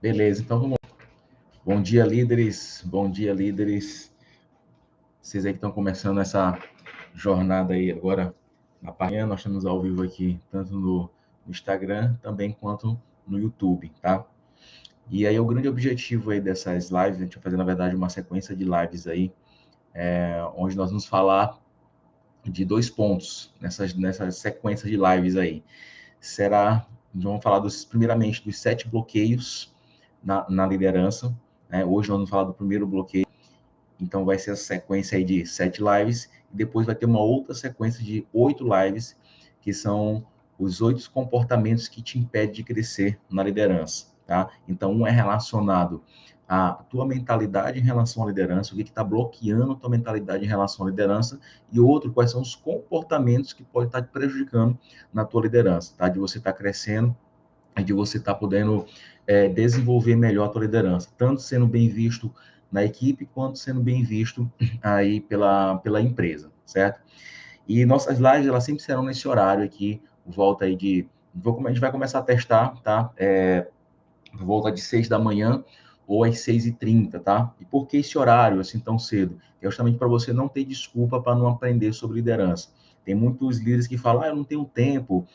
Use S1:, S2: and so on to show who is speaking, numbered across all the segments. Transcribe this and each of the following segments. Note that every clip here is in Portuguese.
S1: Beleza, então vamos lá. Bom dia, líderes. Bom dia, líderes. Vocês aí que estão começando essa jornada aí agora na página, nós estamos ao vivo aqui, tanto no Instagram também quanto no YouTube, tá? E aí o grande objetivo aí dessas lives, a gente vai fazer, na verdade, uma sequência de lives aí, onde nós vamos falar de 2 pontos nessas sequências de lives aí. Vamos falar primeiramente dos 7 bloqueios na liderança, né? Hoje nós vamos falar do primeiro bloqueio. Então, vai ser a sequência aí de 7 lives, e depois vai ter uma outra sequência de 8 lives, que são os 8 comportamentos que te impedem de crescer na liderança, tá? Então, um é relacionado à tua mentalidade em relação à liderança, o que está bloqueando a tua mentalidade em relação à liderança, e outro, quais são os comportamentos que podem estar te prejudicando na tua liderança, tá? De você estar crescendo, e de você estar podendo desenvolver melhor a tua liderança, tanto sendo bem visto na equipe, quanto sendo bem visto aí pela empresa, certo? E nossas lives, elas sempre serão nesse horário aqui, volta aí a gente vai começar a testar, tá? Volta de 6 da manhã ou às 6h30, tá? E por que esse horário, assim, tão cedo? É justamente para você não ter desculpa para não aprender sobre liderança. Tem muitos líderes que falam, eu não tenho tempo,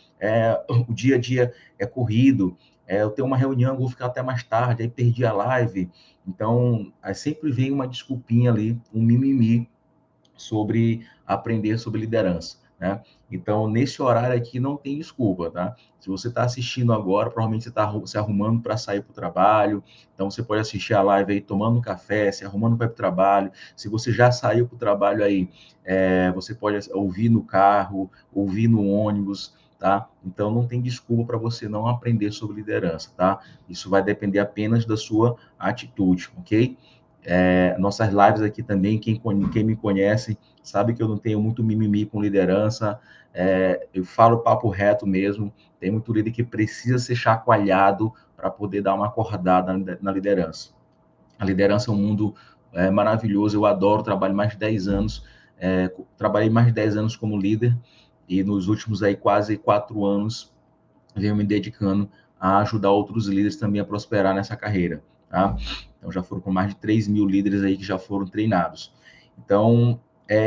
S1: o dia a dia é corrido, eu tenho uma reunião, eu vou ficar até mais tarde, aí perdi a live. Então, aí sempre vem uma desculpinha ali, um mimimi, sobre aprender sobre liderança, né? Então, nesse horário aqui não tem desculpa, tá? Se você está assistindo agora, provavelmente você está se arrumando para sair para o trabalho, então você pode assistir a live aí tomando um café, se arrumando para ir para o trabalho. Se você já saiu para o trabalho aí, você pode ouvir no carro, ouvir no ônibus, tá? Então, não tem desculpa para você não aprender sobre liderança, tá? Isso vai depender apenas da sua atitude, ok? Nossas lives aqui também, quem me conhece, sabe que eu não tenho muito mimimi com liderança, eu falo papo reto mesmo, tem muito líder que precisa ser chacoalhado para poder dar uma acordada na liderança. A liderança é um mundo maravilhoso, eu adoro, trabalhei mais de 10 anos como líder, e nos últimos aí quase 4 anos, venho me dedicando a ajudar outros líderes também a prosperar nessa carreira, tá? Então, já foram com mais de 3 mil líderes aí que já foram treinados. Então,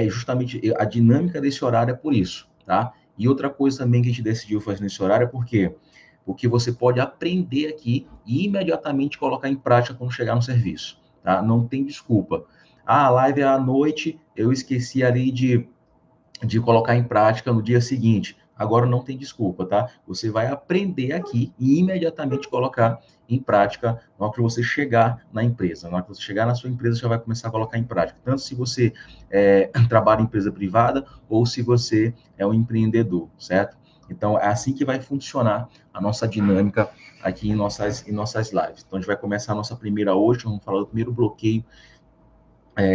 S1: justamente a dinâmica desse horário é por isso, tá? E outra coisa também que a gente decidiu fazer nesse horário é porque você pode aprender aqui e imediatamente colocar em prática quando chegar no serviço, tá? Não tem desculpa. A live é à noite, eu esqueci ali de colocar em prática no dia seguinte. Agora não tem desculpa, tá? Você vai aprender aqui e imediatamente colocar em prática na hora que você chegar na empresa. Na hora que você chegar na sua empresa, você já vai começar a colocar em prática. Tanto se você trabalha em empresa privada ou se você é um empreendedor, certo? Então, é assim que vai funcionar a nossa dinâmica aqui em nossas lives. Então, a gente vai começar a nossa primeira hoje, vamos falar do primeiro bloqueio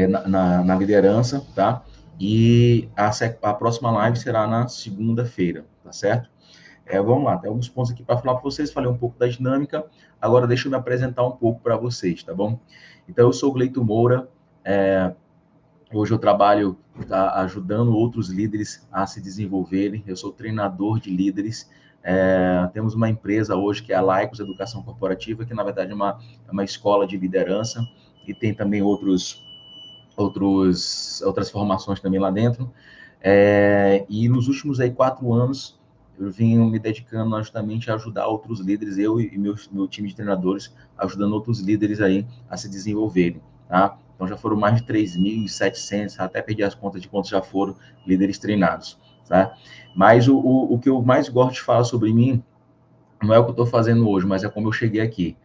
S1: na liderança, tá? E a próxima live será na segunda-feira, tá certo? Vamos lá, tem alguns pontos aqui para falar para vocês, falei um pouco da dinâmica, agora deixa eu me apresentar um pouco para vocês, tá bom? Então, eu sou o Gleito Moura, hoje eu trabalho ajudando outros líderes a se desenvolverem, eu sou treinador de líderes, temos uma empresa hoje que é a Laicos Educação Corporativa, que na verdade é uma escola de liderança, e tem também outras formações também lá dentro. E nos últimos aí 4 anos, eu vim me dedicando justamente a ajudar outros líderes, eu e meu time de treinadores, ajudando outros líderes aí a se desenvolverem, tá? Então, já foram mais de 3.700, até perdi as contas de quantos já foram líderes treinados, tá? Mas o que eu mais gosto de falar sobre mim não é o que eu estou fazendo hoje, mas é como eu cheguei aqui.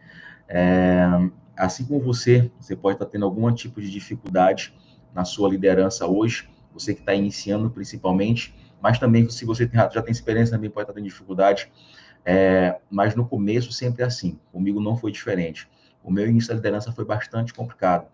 S1: Assim como você pode estar tendo algum tipo de dificuldade na sua liderança hoje, você que está iniciando principalmente, mas também se você já tem experiência também pode estar tendo dificuldade, mas no começo sempre é assim, comigo não foi diferente. O meu início da liderança foi bastante complicado,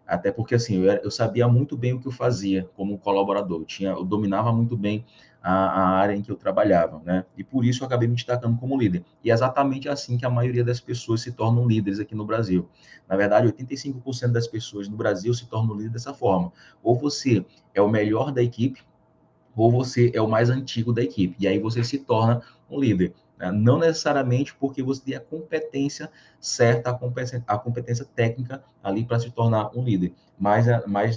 S1: até porque, assim, eu sabia muito bem o que eu fazia como colaborador. Eu dominava muito bem a área em que eu trabalhava, né? E por isso eu acabei me destacando como líder. E é exatamente assim que a maioria das pessoas se tornam líderes aqui no Brasil. Na verdade, 85% das pessoas no Brasil se tornam líderes dessa forma. Ou você é o melhor da equipe, ou você é o mais antigo da equipe. E aí você se torna um líder. né? Não necessariamente porque você tem a competência certa, a competência técnica ali para se tornar um líder, mas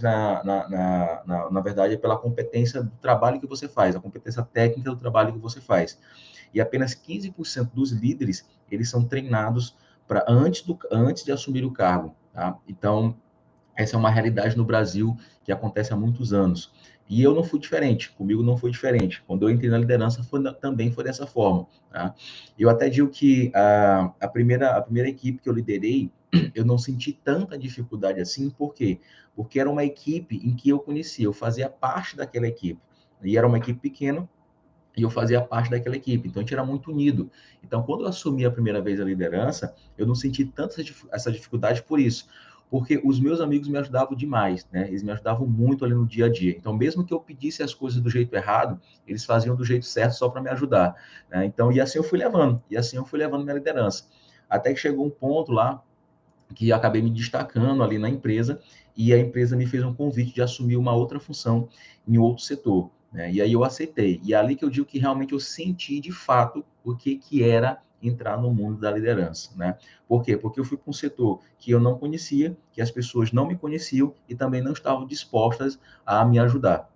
S1: na verdade é pela competência do trabalho que você faz, a competência técnica do trabalho que você faz. E apenas 15% dos líderes, eles são treinados para antes de assumir o cargo, tá? Então, essa é uma realidade no Brasil que acontece há muitos anos. E eu não fui diferente, comigo não foi diferente. Quando eu entrei na liderança, também foi dessa forma. Tá? Eu até digo que a primeira equipe que eu liderei, eu não senti tanta dificuldade assim, por quê? Porque era uma equipe em que eu conhecia, eu fazia parte daquela equipe. E era uma equipe pequena, e eu fazia parte daquela equipe, então a gente era muito unido. Então, quando eu assumi a primeira vez a liderança, eu não senti tanta essa dificuldade por isso, porque os meus amigos me ajudavam demais, né? Eles me ajudavam muito ali no dia a dia. Então, mesmo que eu pedisse as coisas do jeito errado, eles faziam do jeito certo só para me ajudar, né? Então, e assim eu fui levando, minha liderança. Até que chegou um ponto lá que eu acabei me destacando ali na empresa e a empresa me fez um convite de assumir uma outra função em outro setor, né? E aí eu aceitei. E é ali que eu digo que realmente eu senti de fato o que era entrar no mundo da liderança, né? Por quê? Porque eu fui para um setor que eu não conhecia, que as pessoas não me conheciam e também não estavam dispostas a me ajudar.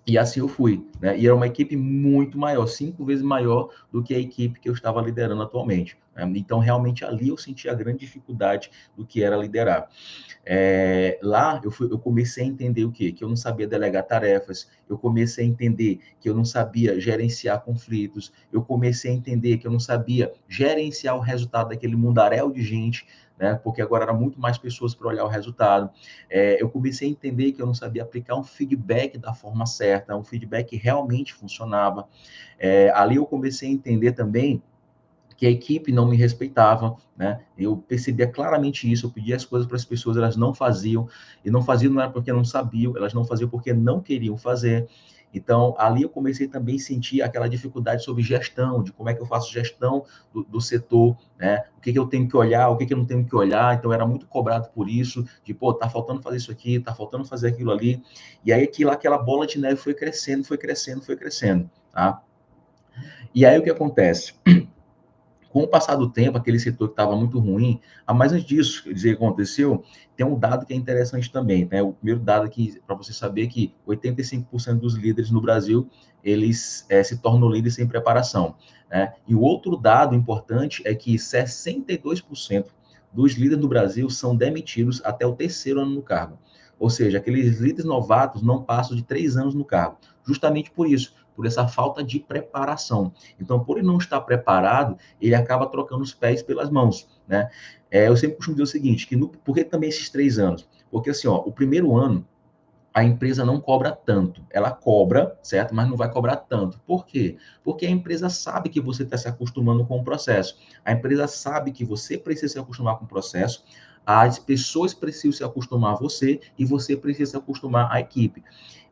S1: E assim eu fui, né? E era uma equipe muito maior, 5 vezes maior do que a equipe que eu estava liderando atualmente, né? Então, realmente, ali eu senti a grande dificuldade do que era liderar. Lá eu comecei a entender o quê? Que eu não sabia delegar tarefas, eu comecei a entender que eu não sabia gerenciar conflitos, eu comecei a entender que eu não sabia gerenciar o resultado daquele mundaréu de gente, né? Porque agora era muito mais pessoas para olhar o resultado. Eu comecei a entender que eu não sabia aplicar um feedback da forma certa, um feedback que realmente funcionava. Ali eu comecei a entender também que a equipe não me respeitava, né? Eu percebia claramente isso, eu pedia as coisas para as pessoas, elas não faziam, e não faziam não era porque não sabiam, elas não faziam porque não queriam fazer. Então, ali eu comecei também a sentir aquela dificuldade sobre gestão, de como é que eu faço gestão do setor, né? O que eu tenho que olhar, o que eu não tenho que olhar. Então, era muito cobrado por isso, de, pô, tá faltando fazer isso aqui, tá faltando fazer aquilo ali. E aí, aquela bola de neve foi crescendo, foi crescendo, foi crescendo, tá? E aí, o que acontece? Com o passar do tempo, aquele setor que estava muito ruim, mas antes disso, dizer o que aconteceu, tem um dado que é interessante também, né? O primeiro dado aqui, para você saber que 85% dos líderes no Brasil, eles se tornam líderes sem preparação, né? E o outro dado importante é que 62% dos líderes do Brasil são demitidos até o terceiro ano no cargo. Ou seja, aqueles líderes novatos não passam de 3 anos no cargo. Justamente por isso, por essa falta de preparação. Então, por ele não estar preparado, ele acaba trocando os pés pelas mãos, né? Eu sempre costumo dizer o seguinte, por que também esses 3 anos? Porque assim, ó, o primeiro ano, a empresa não cobra tanto. Ela cobra, certo? Mas não vai cobrar tanto. Por quê? Porque a empresa sabe que você está se acostumando com o processo. A empresa sabe que você precisa se acostumar com o processo, as pessoas precisam se acostumar a você e você precisa se acostumar à equipe.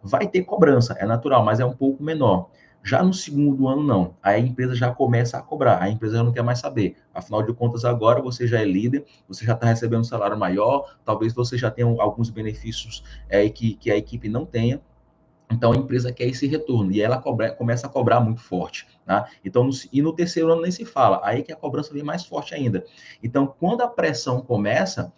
S1: Vai ter cobrança, é natural, mas é um pouco menor. Já no segundo ano, não. Aí a empresa já começa a cobrar, a empresa já não quer mais saber. Afinal de contas, agora você já é líder, você já está recebendo um salário maior, talvez você já tenha alguns benefícios que a equipe não tenha. Então a empresa quer esse retorno e ela começa a cobrar muito forte, tá? Então, e no terceiro ano nem se fala, aí que a cobrança vem mais forte ainda. Então, quando a pressão começa,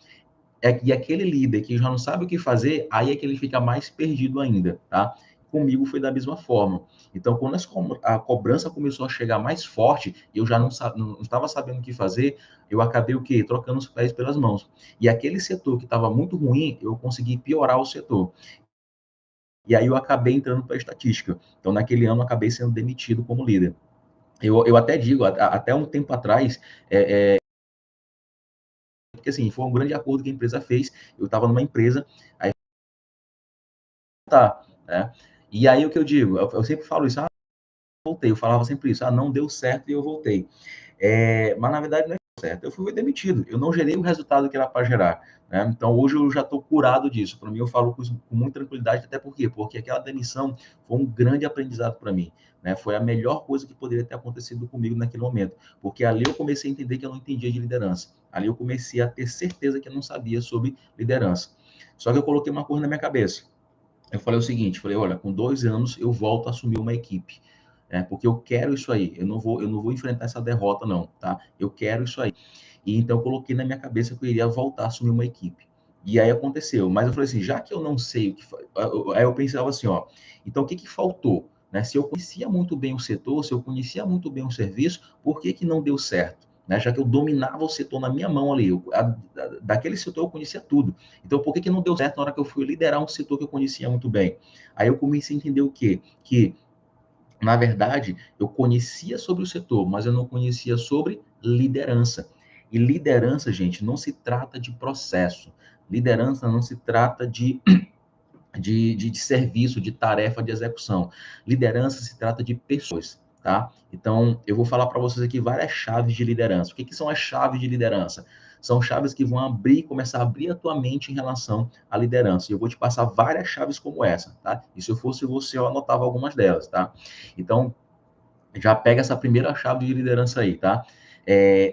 S1: e aquele líder que já não sabe o que fazer, aí é que ele fica mais perdido ainda, tá? Comigo foi da mesma forma. Então, quando a cobrança começou a chegar mais forte, eu já não estava sabendo o que fazer, eu acabei o quê? Trocando os pés pelas mãos. E aquele setor que estava muito ruim, eu consegui piorar o setor. E aí eu acabei entrando para a estatística. Então, naquele ano, eu acabei sendo demitido como líder. Eu até digo, até um tempo atrás, porque assim, foi um grande acordo que a empresa fez. Eu estava numa empresa, aí tá, né? E aí o que eu digo, eu sempre falo isso, voltei, eu falava sempre isso, não deu certo e eu voltei. Mas na verdade não é certo, eu fui demitido, eu não gerei o resultado que era para gerar, né? Então hoje eu já estou curado disso, para mim eu falo com muita tranquilidade, até por quê? Porque aquela demissão foi um grande aprendizado para mim, né? Foi a melhor coisa que poderia ter acontecido comigo naquele momento, porque ali eu comecei a entender que eu não entendia de liderança, ali eu comecei a ter certeza que eu não sabia sobre liderança, só que eu coloquei uma coisa na minha cabeça, eu falei o seguinte, falei, olha, com 2 anos eu volto a assumir uma equipe. porque eu quero isso aí, eu não vou enfrentar essa derrota não, tá? Eu quero isso aí. E então eu coloquei na minha cabeça que eu iria voltar a assumir uma equipe. E aí aconteceu, mas eu falei assim, já que eu não sei o que aí eu pensava assim, ó, então o que que faltou, né? Se eu conhecia muito bem o setor, se eu conhecia muito bem o serviço, por que que não deu certo? Né? Já que eu dominava o setor na minha mão ali, daquele setor eu conhecia tudo. Então por que que não deu certo na hora que eu fui liderar um setor que eu conhecia muito bem? Aí eu comecei a entender o quê? Que na verdade, eu conhecia sobre o setor, mas eu não conhecia sobre liderança. E liderança, gente, não se trata de processo. Liderança não se trata de serviço, de tarefa, de execução. Liderança se trata de pessoas, tá? Então, eu vou falar para vocês aqui várias chaves de liderança. O que são as chaves de liderança? São chaves que vão começar a abrir a tua mente em relação à liderança. E eu vou te passar várias chaves como essa, tá? E se eu fosse você, eu anotava algumas delas, tá? Então, já pega essa primeira chave de liderança aí, tá?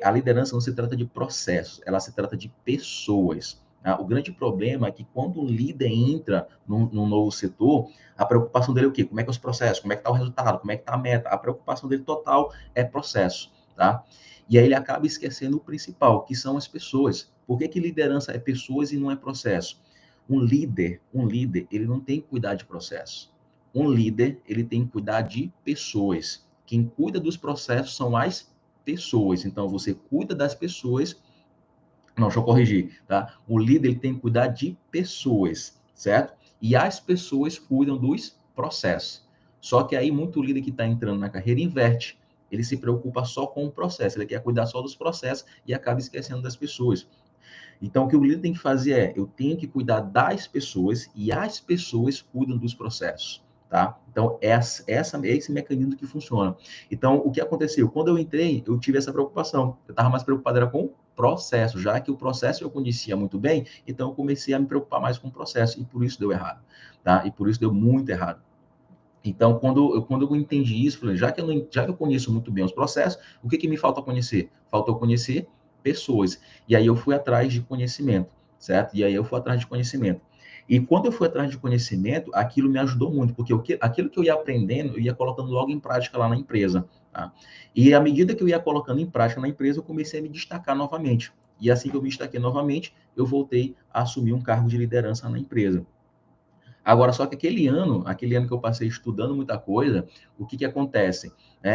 S1: A liderança não se trata de processos, ela se trata de pessoas. Tá? O grande problema é que quando o líder entra num novo setor, a preocupação dele é o quê? Como é que é os processos? Como é que está o resultado? Como é que está a meta? A preocupação dele total é processo, tá? E aí ele acaba esquecendo o principal, que são as pessoas. Por que que liderança é pessoas e não é processo? Um líder, ele não tem que cuidar de processo. Um líder, ele tem que cuidar de pessoas. Quem cuida dos processos são as pessoas. Então, você cuida das pessoas. Não, deixa eu corrigir, tá? O líder ele tem que cuidar de pessoas, certo? E as pessoas cuidam dos processos. Só que aí, muito líder que está entrando na carreira inverte. Ele se preocupa só com o processo, ele quer cuidar só dos processos e acaba esquecendo das pessoas. Então, o que o líder tem que fazer eu tenho que cuidar das pessoas e as pessoas cuidam dos processos, tá? Então, é esse mecanismo que funciona. Então, o que aconteceu? Quando eu entrei, eu tive essa preocupação. Eu estava mais preocupado era com o processo, já que o processo eu conhecia muito bem, então eu comecei a me preocupar mais com o processo e por isso deu errado, tá? E por isso deu muito errado. Então, quando eu entendi isso, falei, já que eu conheço muito bem os processos, o que me falta conhecer? Faltou conhecer pessoas. E aí eu fui atrás de conhecimento, certo? E aí eu fui atrás de conhecimento. E quando eu fui atrás de conhecimento, aquilo me ajudou muito, porque aquilo que eu ia aprendendo, eu ia colocando logo em prática lá na empresa, tá? E à medida que eu ia colocando em prática na empresa, eu comecei a me destacar novamente. E assim que eu me destaquei novamente, eu voltei a assumir um cargo de liderança na empresa. Agora, só que aquele ano que eu passei estudando muita coisa, o que acontece?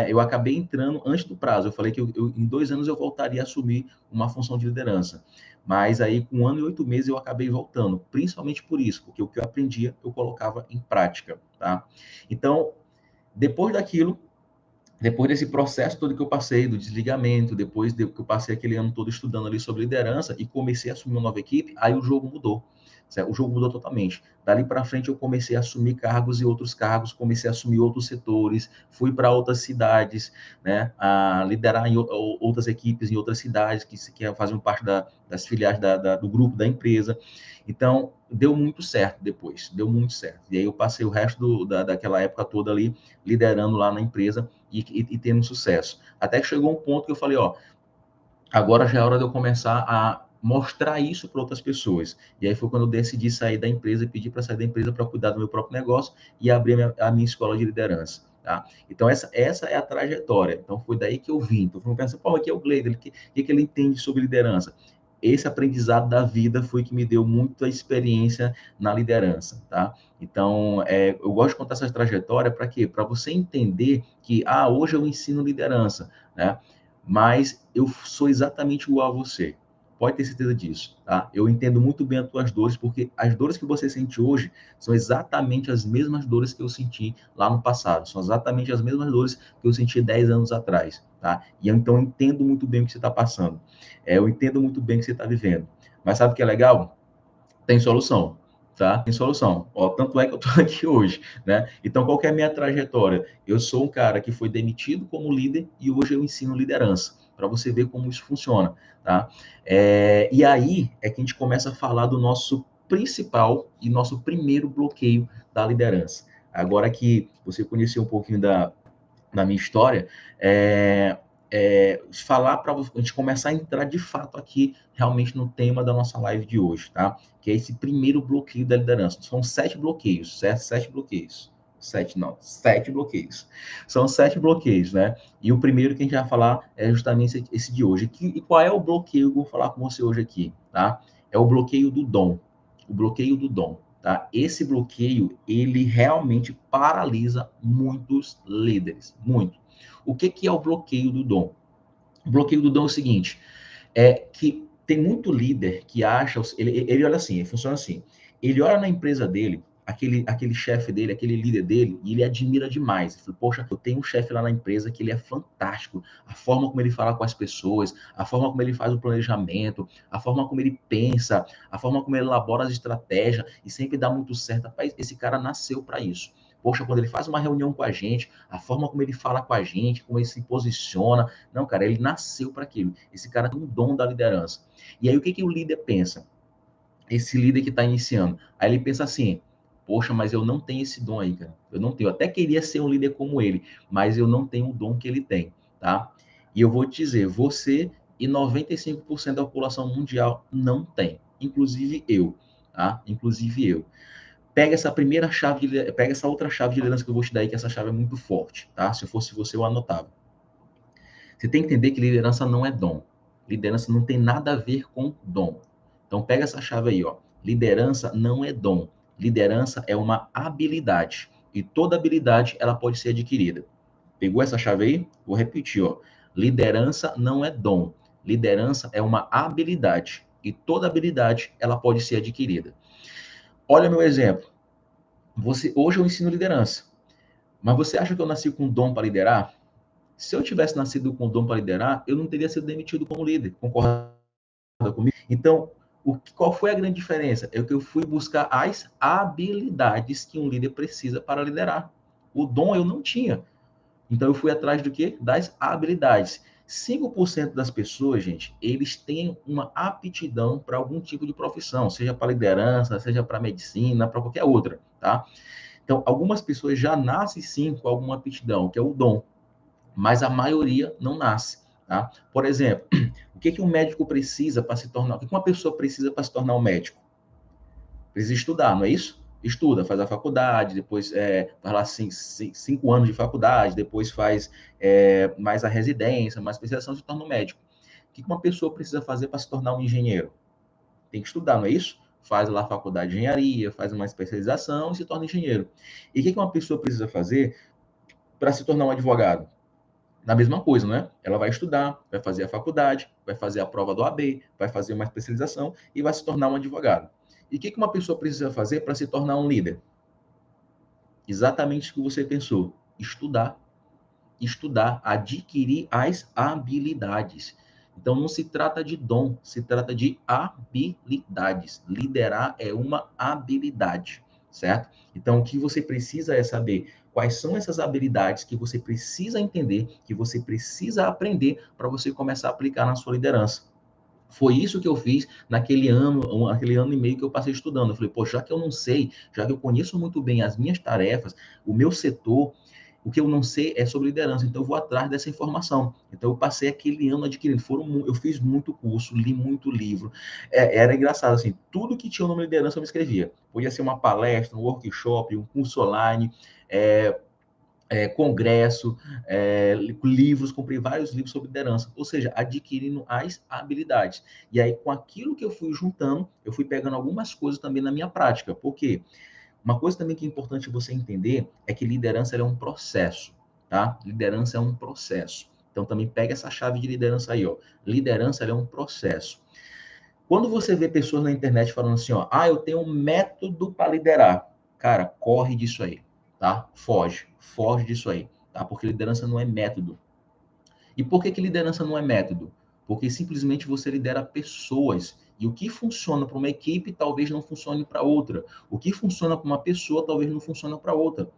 S1: Eu acabei entrando antes do prazo. Eu falei que em 2 anos eu voltaria a assumir uma função de liderança. Mas aí, com 1 ano e 8 meses, eu acabei voltando, principalmente por isso, porque o que eu aprendia, eu colocava em prática, tá? Então, depois daquilo, depois desse processo todo que eu passei, do desligamento, depois que eu passei aquele ano todo estudando ali sobre liderança e comecei a assumir uma nova equipe, aí o jogo mudou. Certo? O jogo mudou totalmente. Dali para frente eu comecei a assumir cargos e outros cargos, comecei a assumir outros setores, fui para outras cidades, né, a liderar outras equipes em outras cidades que faziam parte das filiais do grupo da empresa. Então, deu muito certo depois, deu muito certo. E aí eu passei o resto daquela época toda ali liderando lá na empresa e tendo sucesso. Até que chegou um ponto que eu falei, ó, agora já é hora de eu começar a mostrar isso para outras pessoas. E aí foi quando eu decidi sair da empresa, pedir para sair da empresa para cuidar do meu próprio negócio e abrir a minha escola de liderança. Tá? Então, essa é a trajetória. Então, foi daí que eu vim. Então, eu pensei, pô, aqui é o Gleider, o que ele entende sobre liderança? Esse aprendizado da vida foi que me deu muita experiência na liderança, tá? Então, eu gosto de contar essa trajetória para quê? Para você entender que, hoje eu ensino liderança, né? Mas eu sou exatamente igual a você. Pode ter certeza disso, tá? Eu entendo muito bem as tuas dores, porque as dores que você sente hoje são exatamente as mesmas dores que eu senti lá no passado. São exatamente as mesmas dores que eu senti 10 anos atrás, tá? E então eu entendo muito bem o que você está passando. Eu entendo muito bem o que você está vivendo. Mas sabe o que é legal? Tem solução, tá? Tem solução. Ó, tanto é que eu estou aqui hoje, né? Então, qual que é a minha trajetória? Eu sou um cara que foi demitido como líder e hoje eu ensino liderança, para você ver como isso funciona, tá? E aí é que a gente começa a falar do nosso principal e nosso primeiro bloqueio da liderança. Agora que você conheceu um pouquinho da minha história, falar para a gente começar a entrar de fato aqui realmente no tema da nossa live de hoje, tá? Que é esse primeiro bloqueio da liderança. São 7 bloqueios, certo? 7 bloqueios. 7 não, 7 bloqueios. São 7 bloqueios, né? E o primeiro que a gente vai falar é justamente esse de hoje. E qual é o bloqueio que eu vou falar com você hoje aqui, tá? É o bloqueio do dom. O bloqueio do dom, tá? Esse bloqueio, ele realmente paralisa muitos líderes, muito. O que é o bloqueio do dom? O bloqueio do dom é o seguinte, é que tem muito líder que acha, ele olha assim, ele funciona assim, ele olha na empresa dele, aquele chefe dele, aquele líder dele, e ele admira demais. Ele fala, poxa, eu tenho um chefe lá na empresa que ele é fantástico. A forma como ele fala com as pessoas, a forma como ele faz o planejamento, a forma como ele pensa, a forma como ele elabora as estratégias, e sempre dá muito certo. Rapaz, esse cara nasceu para isso. Poxa, quando ele faz uma reunião com a gente, a forma como ele fala com a gente, como ele se posiciona, não, cara, ele nasceu para aquilo. Esse cara tem um dom da liderança. E aí, o que o líder pensa? Esse líder que está iniciando. Aí ele pensa assim, poxa, mas eu não tenho esse dom aí, cara. Eu não tenho. Eu até queria ser um líder como ele, mas eu não tenho o dom que ele tem, tá? E eu vou te dizer, você e 95% da população mundial não tem. Inclusive eu, tá? Inclusive eu. Pega essa primeira chave, pega essa outra chave de liderança que eu vou te dar aí, que essa chave é muito forte, tá? Se eu fosse você, eu anotava. Você tem que entender que liderança não é dom. Liderança não tem nada a ver com dom. Então pega essa chave aí, ó. Liderança não é dom. Liderança é uma habilidade. E toda habilidade ela pode ser adquirida. Pegou essa chave aí? Vou repetir, ó. Liderança não é dom. Liderança é uma habilidade. E toda habilidade ela pode ser adquirida. Olha meu exemplo. Hoje eu ensino liderança. Mas você acha que eu nasci com dom para liderar? Se eu tivesse nascido com dom para liderar, eu não teria sido demitido como líder. Concorda comigo? Então, qual foi a grande diferença? É que eu fui buscar as habilidades que um líder precisa para liderar. O dom eu não tinha. Então, eu fui atrás do quê? Das habilidades. 5% das pessoas, gente, eles têm uma aptidão para algum tipo de profissão, seja para liderança, seja para medicina, para qualquer outra, tá? Então, algumas pessoas já nascem sim com alguma aptidão, que é o dom, mas a maioria não nasce, tá? Por exemplo, o que um médico precisa para se tornar, o que uma pessoa precisa para se tornar um médico? Precisa estudar, não é isso? Estuda, faz a faculdade, depois faz lá 5 anos de faculdade, depois faz mais a residência, mais especialização, se torna um médico. O que uma pessoa precisa fazer para se tornar um engenheiro? Tem que estudar, não é isso? Faz lá a faculdade de engenharia, faz uma especialização e se torna engenheiro. E o que uma pessoa precisa fazer para se tornar um advogado? Na mesma coisa, né? Ela vai estudar, vai fazer a faculdade, vai fazer a prova do AB, vai fazer uma especialização e vai se tornar um advogado. E o que uma pessoa precisa fazer para se tornar um líder? Exatamente o que você pensou: estudar. Estudar, adquirir as habilidades. Então, não se trata de dom, se trata de habilidades. Liderar é uma habilidade, certo? Então, o que você precisa é saber quais são essas habilidades que você precisa entender, que você precisa aprender para você começar a aplicar na sua liderança. Foi isso que eu fiz aquele ano e meio que eu passei estudando. Eu falei, pô, já que eu não sei, já que eu conheço muito bem as minhas tarefas, o meu setor, o que eu não sei é sobre liderança, então eu vou atrás dessa informação. Então eu passei aquele ano adquirindo, eu fiz muito curso, li muito livro. Era engraçado, assim, tudo que tinha o nome liderança eu me escrevia. Podia ser uma palestra, um workshop, um curso online, congresso, livros, comprei vários livros sobre liderança, ou seja, adquirindo as habilidades. E aí, com aquilo que eu fui juntando, eu fui pegando algumas coisas também na minha prática. Por quê? Uma coisa também que é importante você entender é que liderança é um processo, tá? Liderança é um processo. Então, também pega essa chave de liderança aí, ó. Liderança é um processo. Quando você vê pessoas na internet falando assim, ó, eu tenho um método para liderar, cara, corre disso aí, tá? Foge disso aí, tá? Porque liderança não é método. E por que liderança não é método? Porque simplesmente você lidera pessoas. E o que funciona para uma equipe talvez não funcione para outra. O que funciona para uma pessoa talvez não funcione para outra.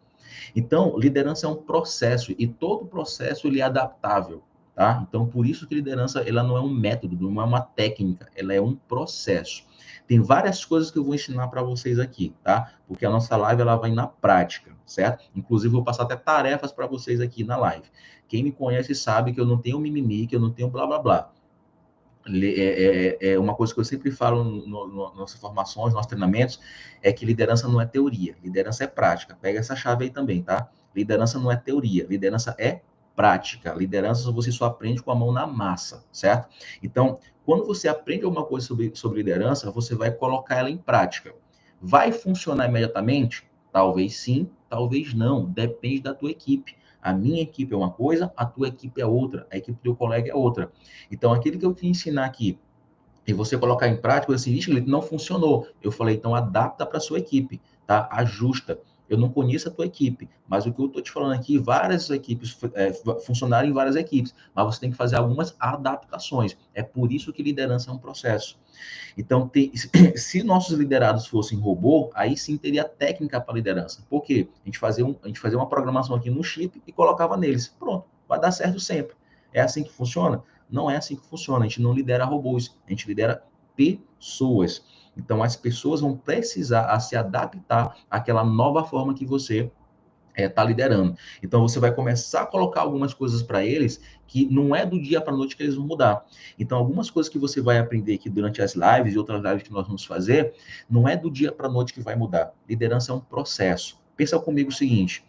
S1: Então, liderança é um processo e todo processo ele é adaptável, tá? Então, por isso que liderança ela não é um método, não é uma técnica, ela é um processo. Tem várias coisas que eu vou ensinar para vocês aqui, tá? Porque a nossa live ela vai na prática, certo? Inclusive, vou passar até tarefas para vocês aqui na live. Quem me conhece sabe que eu não tenho mimimi, que eu não tenho blá blá blá. Uma coisa que eu sempre falo nas nossas formações, nos nossos treinamentos, é que liderança não é teoria, liderança é prática. Pega essa chave aí também, tá? Liderança não é teoria, liderança é prática. Liderança você só aprende com a mão na massa, certo? Então, quando você aprende alguma coisa sobre liderança, você vai colocar ela em prática. Vai funcionar imediatamente? Talvez sim, talvez não. Depende da tua equipe. A minha equipe é uma coisa, a tua equipe é outra, a equipe do teu colega é outra. Então, aquilo que eu te ensinar aqui, e você colocar em prática, assim, vixe, não funcionou. Eu falei, então adapta para a sua equipe, tá? Ajusta. Eu não conheço a tua equipe, mas o que eu estou te falando aqui, várias equipes funcionaram em várias equipes, mas você tem que fazer algumas adaptações. É por isso que liderança é um processo. Então, se nossos liderados fossem robô, aí sim teria técnica para liderança. Por quê? A gente fazia uma programação aqui no chip e colocava neles. Pronto, vai dar certo sempre. É assim que funciona? Não é assim que funciona. A gente não lidera robôs, a gente lidera pessoas. Então, as pessoas vão precisar se adaptar àquela nova forma que você está liderando. Então, você vai começar a colocar algumas coisas para eles que não é do dia para a noite que eles vão mudar. Então, algumas coisas que você vai aprender aqui durante as lives e outras lives que nós vamos fazer, não é do dia para a noite que vai mudar. Liderança é um processo. Pensa comigo o seguinte,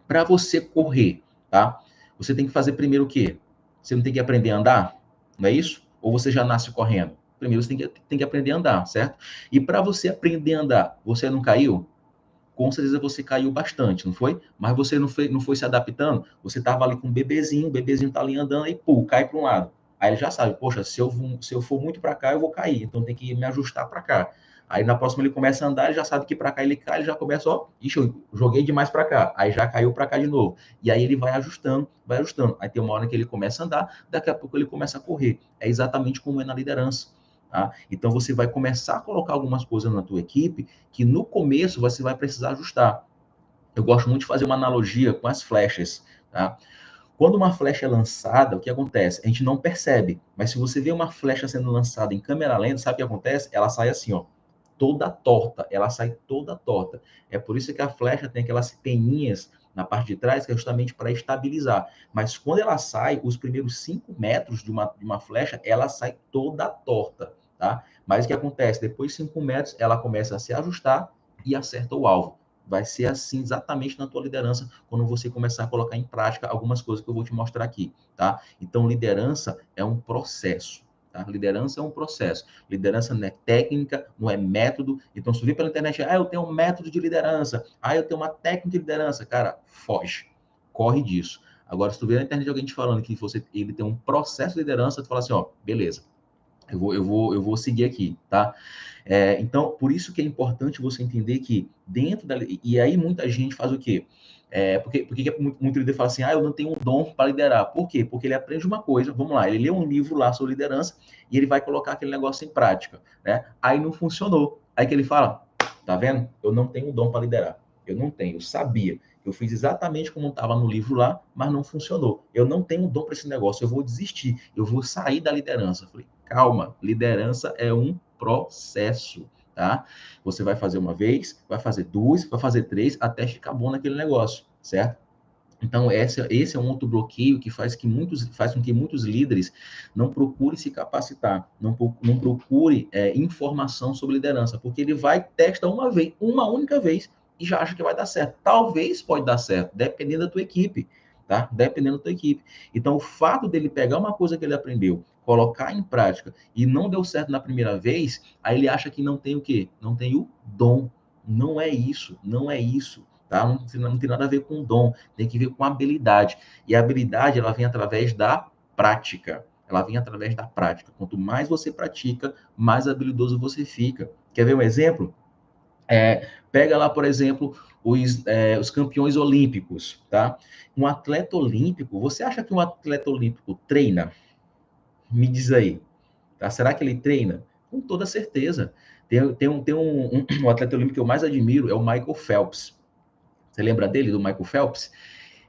S1: para você correr, tá? Você tem que fazer primeiro o quê? Você não tem que aprender a andar? Não é isso? Ou você já nasce correndo? Primeiro você tem que aprender a andar, certo? E para você aprender a andar, você não caiu? Com certeza você caiu bastante, não foi? Mas você não foi se adaptando. Você estava ali com o bebezinho está ali andando e pô, cai para um lado. Aí ele já sabe, poxa, se eu for muito para cá, eu vou cair, então tem que me ajustar para cá. Aí na próxima ele começa a andar, ele já sabe que para cá ele cai, ele já começa, ó, ixi, eu joguei demais para cá. Aí já caiu para cá de novo. E aí ele vai ajustando, vai ajustando. Aí tem uma hora que ele começa a andar, daqui a pouco ele começa a correr. É exatamente como é na liderança. Tá? Então você vai começar a colocar algumas coisas na tua equipe que no começo você vai precisar ajustar. Eu gosto muito de fazer uma analogia com as flechas, tá? Quando uma flecha é lançada, o que acontece? A gente não percebe, mas se você vê uma flecha sendo lançada em câmera lenta, sabe o que acontece? Ela sai assim, ó, toda torta, ela sai toda torta. É por isso que a flecha tem aquelas peninhas na parte de trás, que é justamente para estabilizar. Mas quando ela sai, os primeiros 5 metros de uma flecha, ela sai toda torta, tá? Mas o que acontece? Depois de 5 metros, ela começa a se ajustar e acerta o alvo. Vai ser assim exatamente na tua liderança, quando você começar a colocar em prática algumas coisas que eu vou te mostrar aqui, tá? Então, liderança é um processo, tá? Liderança é um processo. Liderança não é técnica, não é método. Então, se tu vê pela internet, eu tenho um método de liderança, eu tenho uma técnica de liderança, cara, foge, corre disso. Agora, se tu vê na internet alguém te falando que ele tem um processo de liderança, tu fala assim, ó, beleza, eu vou seguir aqui, tá? Então, por isso que é importante você entender que dentro da... E aí muita gente faz o quê? Porque muito líder fala assim, eu não tenho um dom para liderar. Por quê? Porque ele aprende uma coisa, vamos lá, ele lê um livro lá sobre liderança e ele vai colocar aquele negócio em prática, né? Aí não funcionou. Aí que ele fala, tá vendo? Eu não tenho dom para liderar. Eu não tenho, eu sabia. Eu fiz exatamente como estava no livro lá, mas não funcionou. Eu não tenho dom para esse negócio, eu vou desistir, eu vou sair da liderança. Eu falei, calma, liderança é um processo, tá? Você vai fazer uma vez, vai fazer duas, vai fazer três, até ficar bom naquele negócio, certo? Então, esse é um outro bloqueio que faz com que muitos líderes não procurem se capacitar, não procure informação sobre liderança, porque ele vai testar uma única vez, e já acha que vai dar certo. Talvez pode dar certo, dependendo da tua equipe, tá? Dependendo da tua equipe. Então, o fato dele pegar uma coisa que ele aprendeu, colocar em prática, e não deu certo na primeira vez, aí ele acha que não tem o quê? Não tem o dom. Não é isso, não é isso. Tá? Não tem nada a ver com dom, tem que ver com habilidade. E a habilidade, ela vem através da prática. Ela vem através da prática. Quanto mais você pratica, mais habilidoso você fica. Quer ver um exemplo? Pega lá, por exemplo, os campeões olímpicos, tá? Um atleta olímpico, você acha que um atleta olímpico treina? Me diz aí, tá? Será que ele treina? Com toda certeza. Um atleta olímpico que eu mais admiro, é o Michael Phelps. Você lembra dele, do Michael Phelps?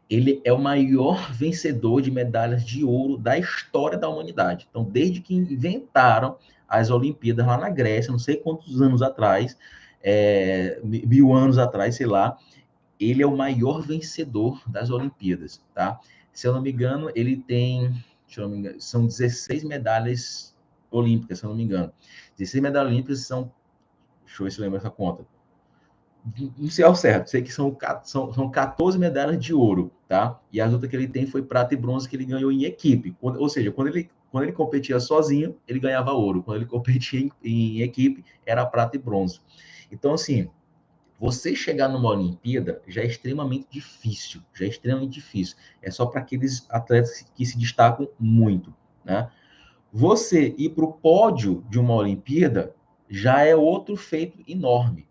S1: Ele é o maior vencedor de medalhas de ouro da história da humanidade. Então, desde que inventaram as Olimpíadas lá na Grécia, não sei quantos anos atrás, 1000 anos atrás, sei lá, ele é o maior vencedor das Olimpíadas, tá? Se eu não me engano, ele tem, se eu não me engano, são 16 medalhas olímpicas, se eu não me engano. 16 medalhas olímpicas são, deixa eu ver se eu lembro essa conta. Não sei ao certo, sei que são 14 medalhas de ouro, tá? E as outras que ele tem foi prata e bronze que ele ganhou em equipe. Ou seja, quando ele competia sozinho, ele ganhava ouro. Quando ele competia em equipe, era prata e bronze. Então, assim, você chegar numa Olimpíada já é extremamente difícil, já é extremamente difícil. É só para aqueles atletas que se destacam muito, né? Você ir para o pódio de uma Olimpíada já é outro feito enorme.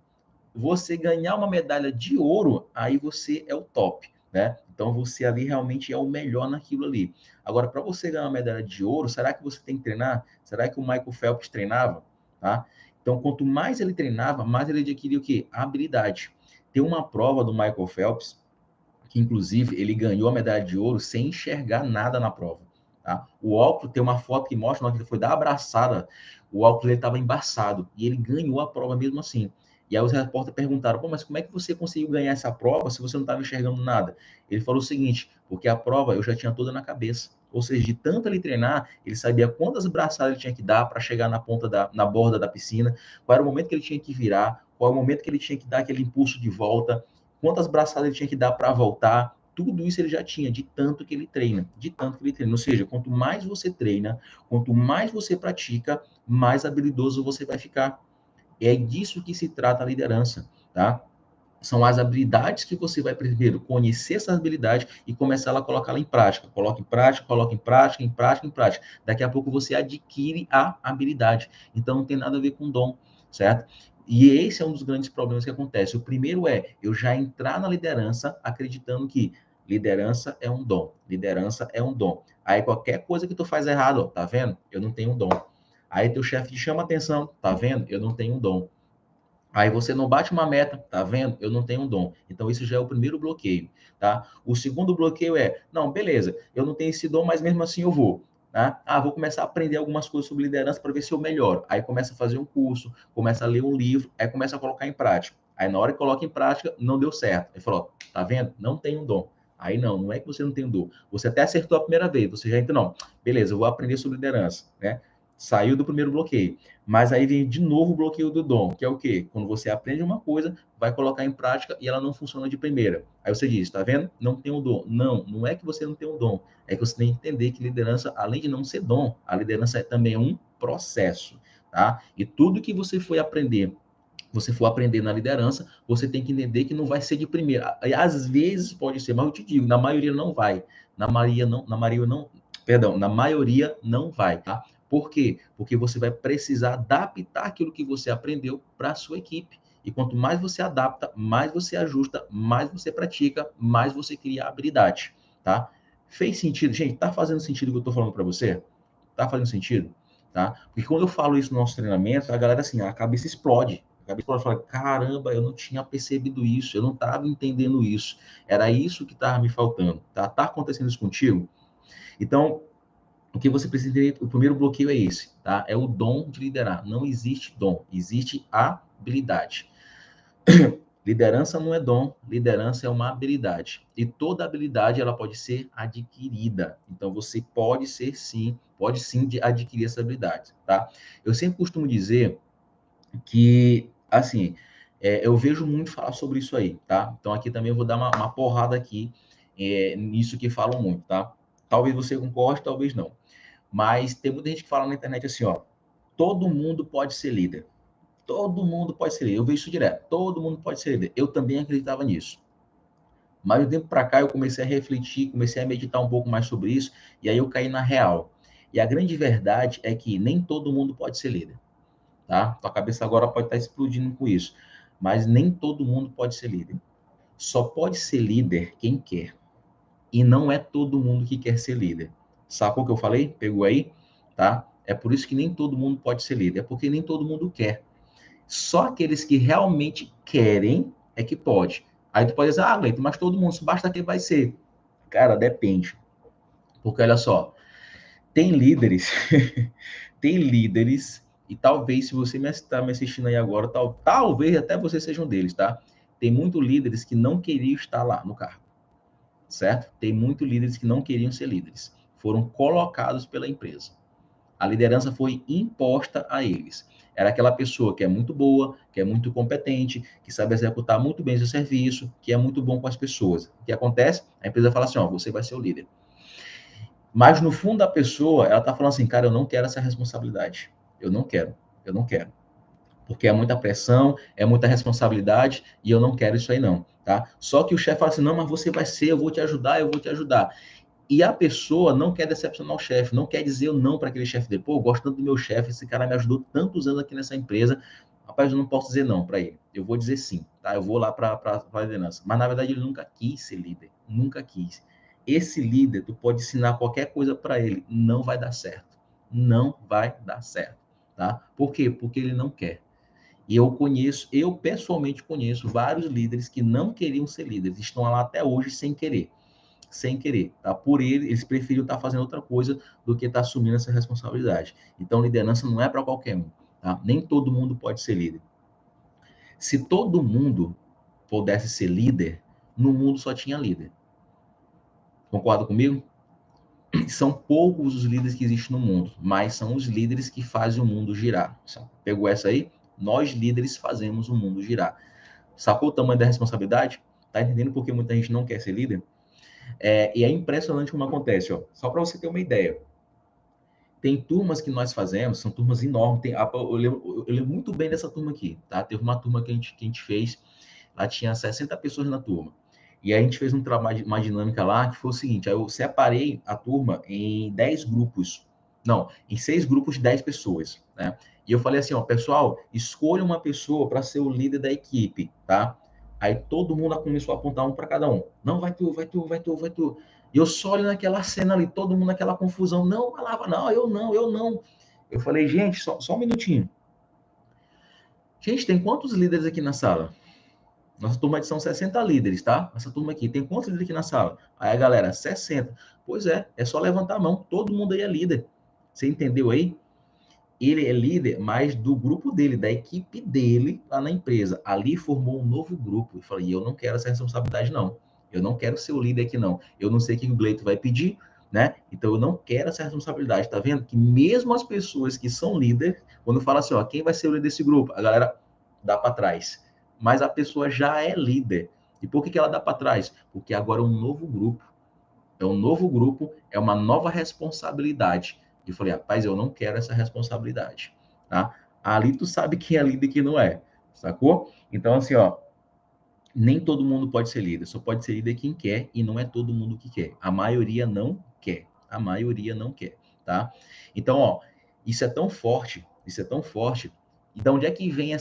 S1: Você ganhar uma medalha de ouro, aí você é o top, né? Então você ali realmente é o melhor naquilo ali. Agora, para você ganhar uma medalha de ouro, será que você tem que treinar? Será que o Michael Phelps treinava? Tá? Então, quanto mais ele treinava, mais ele adquiria o quê? Habilidade. Tem uma prova do Michael Phelps, que inclusive ele ganhou a medalha de ouro sem enxergar nada na prova. Tá? O óculos, tem uma foto que mostra, na hora que ele foi dar a abraçada, o óculos ele estava embaçado, e ele ganhou a prova mesmo assim. E aí os repórteres perguntaram, pô, mas como é que você conseguiu ganhar essa prova se você não estava enxergando nada? Ele falou o seguinte, porque a prova eu já tinha toda na cabeça. Ou seja, de tanto ele treinar, ele sabia quantas braçadas ele tinha que dar para chegar na borda da piscina, qual era o momento que ele tinha que virar, qual era o momento que ele tinha que dar aquele impulso de volta, quantas braçadas ele tinha que dar para voltar, tudo isso ele já tinha, de tanto que ele treina, de tanto que ele treina. Ou seja, quanto mais você treina, quanto mais você pratica, mais habilidoso você vai ficar. É disso que se trata a liderança, tá? São as habilidades que você vai primeiro conhecer essas habilidades e começar a colocá-la em prática. Coloca em prática, coloca em prática, em prática, em prática. Daqui a pouco você adquire a habilidade. Então não tem nada a ver com dom, certo? E esse é um dos grandes problemas que acontece. O primeiro é eu já entrar na liderança acreditando que liderança é um dom. Liderança é um dom. Aí qualquer coisa que tu faz errado, ó, tá vendo? Eu não tenho um dom. Aí teu chefe te chama atenção, tá vendo? Eu não tenho um dom. Aí você não bate uma meta, tá vendo? Eu não tenho um dom. Então isso já é o primeiro bloqueio, tá? O segundo bloqueio é, não, beleza, eu não tenho esse dom, mas mesmo assim eu vou. Tá? Ah, vou começar a aprender algumas coisas sobre liderança para ver se eu melhoro. Aí começa a fazer um curso, começa a ler um livro, aí começa a colocar em prática. Aí na hora que coloca em prática, não deu certo. Aí falou, tá vendo? Não tem um dom. Aí não é que você não tem um dom. Você até acertou a primeira vez, você já entra, não. Beleza, eu vou aprender sobre liderança, né? Saiu do primeiro bloqueio. Mas aí vem de novo o bloqueio do dom, que é o quê? Quando você aprende uma coisa, vai colocar em prática e ela não funciona de primeira. Aí você diz, tá vendo? Não tem o dom. Não é que você não tem o dom. É que você tem que entender que liderança, além de não ser dom, a liderança é também um processo, tá? E tudo que você for aprender na liderança, você tem que entender que não vai ser de primeira. Às vezes pode ser, mas eu te digo, na maioria não vai. Na maioria não vai, tá? Por quê? Porque você vai precisar adaptar aquilo que você aprendeu para a sua equipe. E quanto mais você adapta, mais você ajusta, mais você pratica, mais você cria habilidade, tá? Fez sentido? Gente, tá fazendo sentido o que eu tô falando para você? Tá fazendo sentido? Tá? Porque quando eu falo isso no nosso treinamento, a galera, assim, a cabeça explode. A cabeça explode, fala, caramba, eu não tinha percebido isso, eu não estava entendendo isso. Era isso que estava me faltando, tá? Tá acontecendo isso contigo? Então, o que você precisa entender, o primeiro bloqueio é esse, tá? É o dom de liderar. Não existe dom, existe habilidade. Liderança não é dom, liderança é uma habilidade. E toda habilidade ela pode ser adquirida. Então você pode sim adquirir essa habilidade, tá? Eu sempre costumo dizer que, assim, eu vejo muito falar sobre isso aí, tá? Então aqui também eu vou dar uma porrada aqui nisso que falam muito, tá? Talvez você concorde, talvez não. Mas tem muita gente que fala na internet assim, ó, todo mundo pode ser líder. Todo mundo pode ser líder. Eu vejo isso direto. Todo mundo pode ser líder. Eu também acreditava nisso. Mas de um tempo para cá eu comecei a refletir, comecei a meditar um pouco mais sobre isso, e aí eu caí na real. E a grande verdade é que nem todo mundo pode ser líder, tá? Tua cabeça agora pode estar explodindo com isso, mas nem todo mundo pode ser líder. Só pode ser líder quem quer. E não é todo mundo que quer ser líder. Sacou o que eu falei? Pegou aí? Tá? É por isso que nem todo mundo pode ser líder, é porque nem todo mundo quer. Só aqueles que realmente querem é que pode. Aí tu pode dizer, ah, Leito, mas todo mundo, basta que vai ser. Cara, depende. Porque olha só, tem líderes, tem líderes, e talvez se você está me assistindo aí agora, talvez até você seja um deles, tá? Tem muitos líderes que não queriam estar lá no cargo, certo? Tem muitos líderes que não queriam ser líderes. foram colocados pela empresa. A liderança foi imposta a eles. Era aquela pessoa que é muito boa, que é muito competente, que sabe executar muito bem seu serviço, que é muito bom com as pessoas. O que acontece? A empresa fala assim, ó, você vai ser o líder. Mas no fundo da pessoa, ela tá falando assim, cara, eu não quero essa responsabilidade. Eu não quero. Porque é muita pressão, é muita responsabilidade, e eu não quero isso aí não, tá? Só que o chefe fala assim, não, mas você vai ser, eu vou te ajudar, eu vou te ajudar. E a pessoa não quer decepcionar o chefe, não quer dizer não para aquele chefe dele. Pô, eu gosto tanto do meu chefe, esse cara me ajudou tantos anos aqui nessa empresa. Rapaz, eu não posso dizer não para ele. Eu vou dizer sim, tá? Eu vou lá para a liderança. Mas na verdade ele nunca quis ser líder, nunca quis. Esse líder, tu pode ensinar qualquer coisa para ele, não vai dar certo. Não vai dar certo, tá? Por quê? Porque ele não quer. E eu pessoalmente conheço vários líderes que não queriam ser líderes, estão lá até hoje sem querer, tá? Por ele, eles preferiram estar fazendo outra coisa do que estar assumindo essa responsabilidade. Então, liderança não é para qualquer um, tá? Nem todo mundo pode ser líder. Se todo mundo pudesse ser líder, no mundo só tinha líder. Concorda comigo? São poucos os líderes que existem no mundo, mas são os líderes que fazem o mundo girar. Pegou essa aí? Nós líderes fazemos o mundo girar. Sacou o tamanho da responsabilidade? Tá entendendo por que muita gente não quer ser líder? E é impressionante como acontece, ó. Só para você ter uma ideia. Tem turmas que nós fazemos, são turmas enormes. Eu lembro muito bem dessa turma aqui, tá? Teve uma turma que a gente fez, lá tinha 60 pessoas na turma. E aí a gente fez um trabalho, uma dinâmica lá, que foi o seguinte, aí eu separei a turma em 10 grupos. Não, em 6 grupos de 10 pessoas, né? E eu falei assim, ó, pessoal, escolha uma pessoa para ser o líder da equipe, tá? Aí todo mundo começou a apontar um para cada um. Não, vai tu, vai tu, vai tu, vai tu. E eu só olho naquela cena ali, todo mundo naquela confusão. Não, falava, não, eu não, eu não. Eu falei, gente, só um minutinho. Gente, tem quantos líderes aqui na sala? Nossa turma são 60 líderes, tá? Essa turma aqui, tem quantos líderes aqui na sala? Aí a galera, 60. Pois é só levantar a mão, todo mundo aí é líder. Você entendeu aí? Ele é líder, mas do grupo dele, da equipe dele lá na empresa. Ali formou um novo grupo. Eu falei, eu não quero essa responsabilidade, não. Eu não quero ser o líder aqui, não. Eu não sei o que o Gleito vai pedir, né? Então eu não quero essa responsabilidade. Tá vendo? Que mesmo as pessoas que são líderes, quando fala assim, ó, quem vai ser o líder desse grupo? A galera dá para trás. Mas a pessoa já é líder. E por que ela dá para trás? Porque agora é um novo grupo. É um novo grupo, é uma nova responsabilidade. E eu falei, rapaz, eu não quero essa responsabilidade, tá? Ali tu sabe quem é líder e quem não é, sacou? Então, assim, ó, nem todo mundo pode ser líder, só pode ser líder quem quer e não é todo mundo que quer. A maioria não quer, a maioria não quer, tá? Então, ó, isso é tão forte. Então, onde é que vem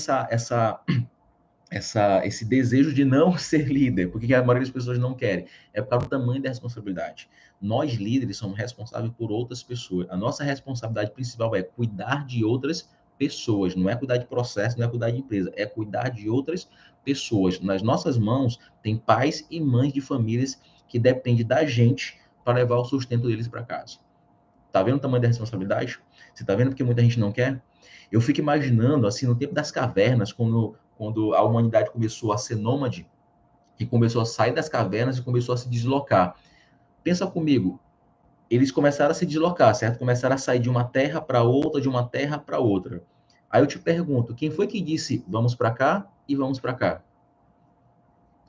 S1: esse desejo de não ser líder? Por que a maioria das pessoas não querem? É por causa do tamanho da responsabilidade. Nós, líderes, somos responsáveis por outras pessoas. A nossa responsabilidade principal é cuidar de outras pessoas. Não é cuidar de processo, não é cuidar de empresa. É cuidar de outras pessoas. Nas nossas mãos, tem pais e mães de famílias que dependem da gente para levar o sustento deles para casa. Tá vendo o tamanho da responsabilidade? Você tá vendo porque muita gente não quer? Eu fico imaginando, assim, no tempo das cavernas, quando a humanidade começou a ser nômade, e começou a sair das cavernas e começou a se deslocar. Pensa comigo, eles começaram a se deslocar, certo? Começaram a sair de uma terra para outra, de uma terra para outra. Aí eu te pergunto, quem foi que disse vamos para cá e vamos para cá?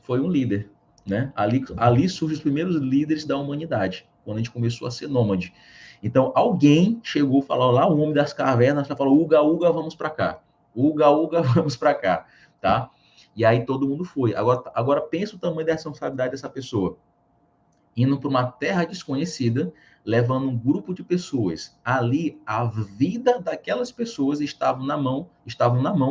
S1: Foi um líder, né? Ali surgem os primeiros líderes da humanidade, quando a gente começou a ser nômade. Então, alguém chegou, falou lá, o homem das cavernas, falou, uga, uga, vamos para cá. Uga, uga, vamos para cá, tá? E aí todo mundo foi. Agora pensa o tamanho da responsabilidade dessa pessoa. Indo para uma terra desconhecida, levando um grupo de pessoas. Ali, a vida daquelas pessoas estavam na mão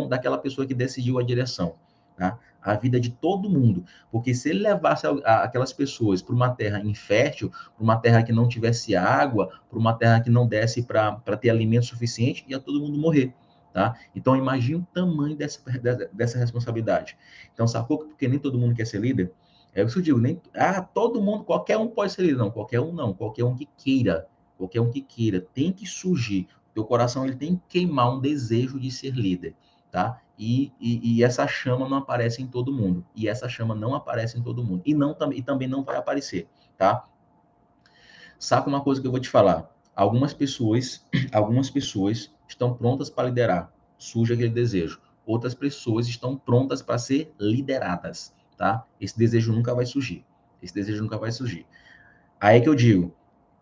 S1: daquela pessoa que decidiu a direção, tá? A vida de todo mundo, porque se ele levasse aquelas pessoas para uma terra infértil, para uma terra que não tivesse água, para uma terra que não desse para ter alimento suficiente, ia todo mundo morrer, tá? Então imagine o tamanho dessa responsabilidade. Então sacou que porque nem todo mundo quer ser líder? É isso que eu digo, nem todo mundo, qualquer um pode ser líder, não, qualquer um qualquer um que queira, tem que surgir. Teu coração ele tem que queimar um desejo de ser líder, tá? E essa chama não aparece em todo mundo, e essa chama não aparece em todo mundo, e também não vai aparecer, tá? Saca uma coisa que eu vou te falar. Algumas pessoas estão prontas para liderar, surge aquele desejo. Outras pessoas estão prontas para ser lideradas, tá? Esse desejo nunca vai surgir. Esse desejo nunca vai surgir. Aí que eu digo,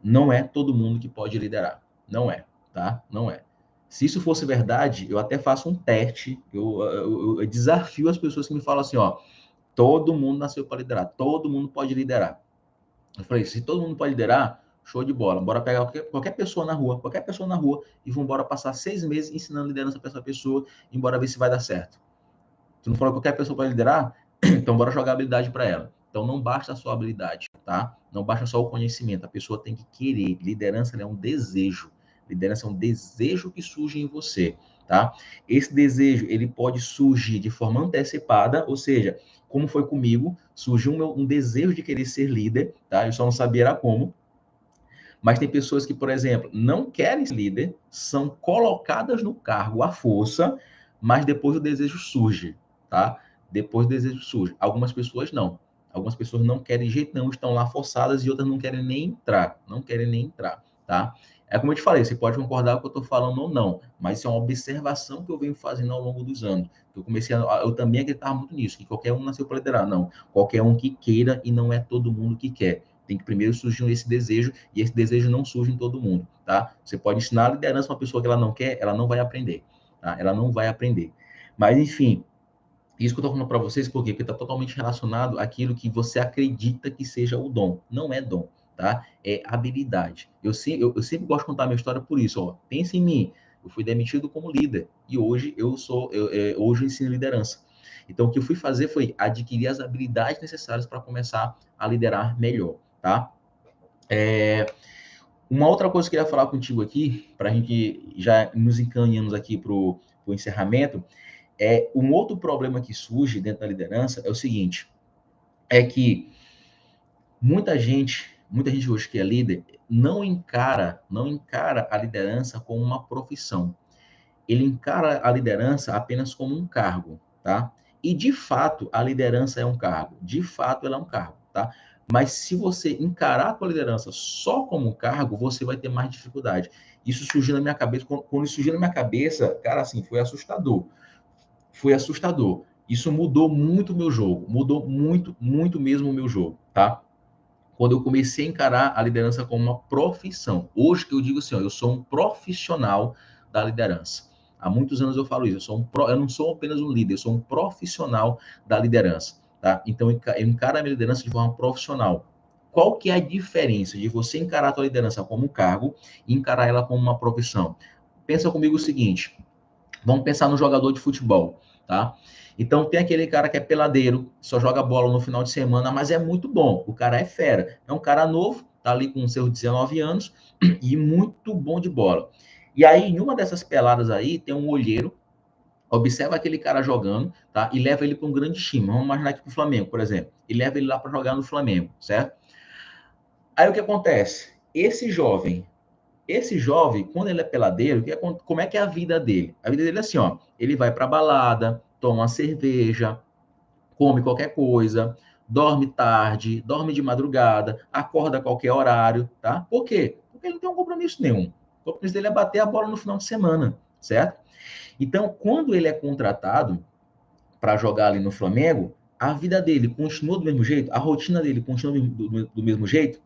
S1: não é todo mundo que pode liderar. Não é, tá? Não é. Se isso fosse verdade, eu até faço um teste, eu desafio as pessoas que me falam assim, ó, todo mundo nasceu para liderar, todo mundo pode liderar. Eu falei, se todo mundo pode liderar, show de bola. Bora pegar qualquer pessoa na rua, e vamos embora passar 6 meses ensinando liderança para essa pessoa, e bora ver se vai dar certo. Tu não falou que qualquer pessoa pode liderar? Então bora jogar habilidade para ela. Então não basta só a habilidade, tá? Não basta só o conhecimento, a pessoa tem que querer. Liderança é um desejo. Liderança é um desejo que surge em você, tá? Esse desejo, ele pode surgir de forma antecipada, ou seja, como foi comigo, surgiu um desejo de querer ser líder, tá? Eu só não sabia era como. Mas tem pessoas que, por exemplo, não querem ser líder, são colocadas no cargo à força, mas depois o desejo surge, tá? Depois o desejo surge. Algumas pessoas não. Algumas pessoas não querem de jeito nenhum, estão lá forçadas e outras não querem nem entrar. Não querem nem entrar, tá? É como eu te falei, você pode concordar com o que eu estou falando ou não, mas isso é uma observação que eu venho fazendo ao longo dos anos. Eu também acreditava muito nisso, que qualquer um nasceu para liderar. Não, qualquer um que queira e não é todo mundo que quer. Tem que primeiro surgir esse desejo, e esse desejo não surge em todo mundo, tá? Você pode ensinar a liderança para uma pessoa que ela não quer, ela não vai aprender, tá? Ela não vai aprender. Mas, enfim, isso que eu estou falando para vocês, por quê? Porque está totalmente relacionado àquilo que você acredita que seja o dom. Não é dom, tá? É habilidade. Eu sempre gosto de contar a minha história por isso, ó. Pensa em mim. Eu fui demitido como líder e hoje hoje eu ensino liderança. Então, o que eu fui fazer foi adquirir as habilidades necessárias para começar a liderar melhor, tá? Uma outra coisa que eu queria falar contigo aqui, para a gente já nos encaminhamos aqui para o encerramento, um outro problema que surge dentro da liderança é o seguinte, é que muita gente hoje que é líder, não encara a liderança como uma profissão. Ele encara a liderança apenas como um cargo, tá? E de fato a liderança é um cargo, de fato ela é um cargo, tá? Mas se você encarar a tua liderança só como um cargo, você vai ter mais dificuldade. Isso surgiu na minha cabeça, quando isso surgiu na minha cabeça, cara, assim, foi assustador. Foi assustador. Isso mudou muito o meu jogo, mudou muito, muito mesmo o meu jogo, tá? Quando eu comecei a encarar a liderança como uma profissão. Hoje que eu digo assim, ó, eu sou um profissional da liderança. Há muitos anos eu falo isso, eu não sou apenas um líder, eu sou um profissional da liderança, tá? Então eu encaro a minha liderança de forma profissional. Qual que é a diferença de você encarar a tua liderança como um cargo e encarar ela como uma profissão? Pensa comigo o seguinte, vamos pensar no jogador de futebol, tá? Então tem aquele cara que é peladeiro, só joga bola no final de semana, mas é muito bom. O cara é fera. É um cara novo, tá ali com seus 19 anos e muito bom de bola. E aí, em uma dessas peladas aí, tem um olheiro, observa aquele cara jogando, tá? E leva ele para um grande time. Vamos imaginar aqui para o Flamengo, por exemplo. E leva ele lá para jogar no Flamengo, certo? Aí o que acontece? Esse jovem, quando ele é peladeiro, como é que é a vida dele? A vida dele é assim, ó, ele vai pra balada, toma uma cerveja, come qualquer coisa, dorme tarde, dorme de madrugada, acorda a qualquer horário, tá? Por quê? Porque ele não tem um compromisso nenhum. O compromisso dele é bater a bola no final de semana, certo? Então, quando ele é contratado para jogar ali no Flamengo, a vida dele continua do mesmo jeito, a rotina dele continua do mesmo jeito,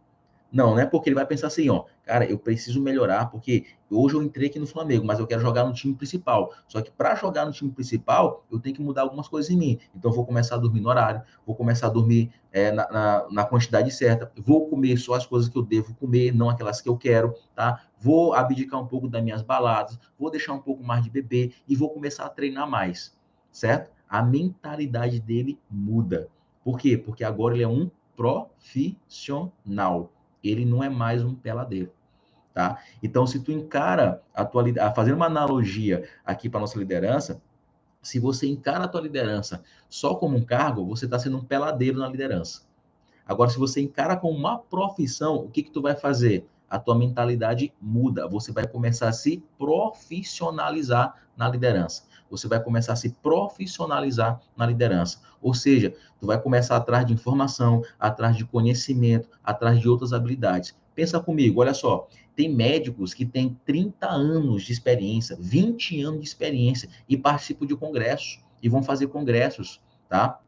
S1: não, né? Porque ele vai pensar assim, ó, cara, eu preciso melhorar, porque hoje eu entrei aqui no Flamengo, mas eu quero jogar no time principal. Só que para jogar no time principal, eu tenho que mudar algumas coisas em mim. Então, eu vou começar a dormir no horário, vou começar a dormir na quantidade certa, vou comer só as coisas que eu devo comer, não aquelas que eu quero, tá? Vou abdicar um pouco das minhas baladas, vou deixar um pouco mais de beber e vou começar a treinar mais, certo? A mentalidade dele muda. Por quê? Porque agora ele é um profissional, ele não é mais um peladeiro, tá? Então, se tu encara fazendo uma analogia aqui para nossa liderança, se você encara a tua liderança só como um cargo, você está sendo um peladeiro na liderança. Agora, se você encara como uma profissão, o que tu vai fazer? A tua mentalidade muda. Você vai começar a se profissionalizar na liderança. Você vai começar a se profissionalizar na liderança. Ou seja, tu vai começar atrás de informação, atrás de conhecimento, atrás de outras habilidades. Pensa comigo, olha só, tem médicos que têm 30 anos de experiência, 20 anos de experiência e participam de congressos e vão fazer congressos, tá?